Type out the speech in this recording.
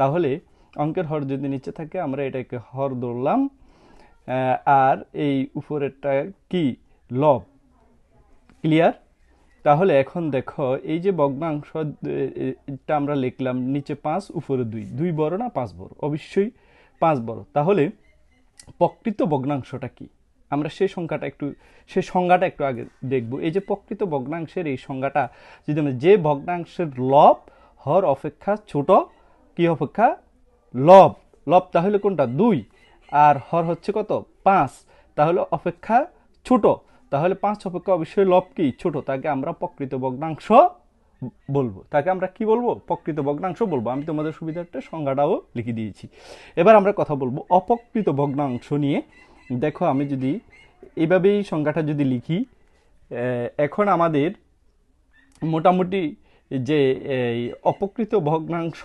তাহলে অঙ্কের হর যদি নিচে থাকে আমরা এটাকে হর ধরলাম, আর এই উপরেরটা কি লব। ক্লিয়ার? তাহলে এখন দেখো এই যে ভগ্নাংশটা আমরা লিখলাম, নিচে 5 উপরে 2, 2 বড় না 5 বড়? অবশ্যই 5 বড়। তাহলে প্রকৃত ভগ্নাংশটা কি? আমরা সেই সংজ্ঞাটা একটু আগে দেখব। এই যে প্রকৃত ভগ্নাংশের এই সংজ্ঞাটা যদি আমরা, যে ভগ্নাংশের লব হর অপেক্ষা ছোট, কি অপেক্ষা? লব। লব তাহলে কোনটা? 2, আর হর হচ্ছে কত? 5, তাহলে অপেক্ষা ছোট। তাহলে 5 অপেক্ষা অবশ্যই লব কি? ছোট। তাকে আমরা প্রকৃত ভগ্নাংশ বলবো। তাকে আমরা কি বলবো? প্রকৃত ভগ্নাংশ বলবো। আমি তোমাদের সুবিধার্থে সংজ্ঞাটাও লিখে দিয়েছি। এবার আমরা কথা বলবো অপ্রকৃত ভগ্নাংশ নিয়ে। দেখো আমি যদি এইভাবেই সংজ্ঞাটা যদি লিখি, এখন আমাদের মোটামুটি যে এই অপ্রকৃত ভগ্নাংশ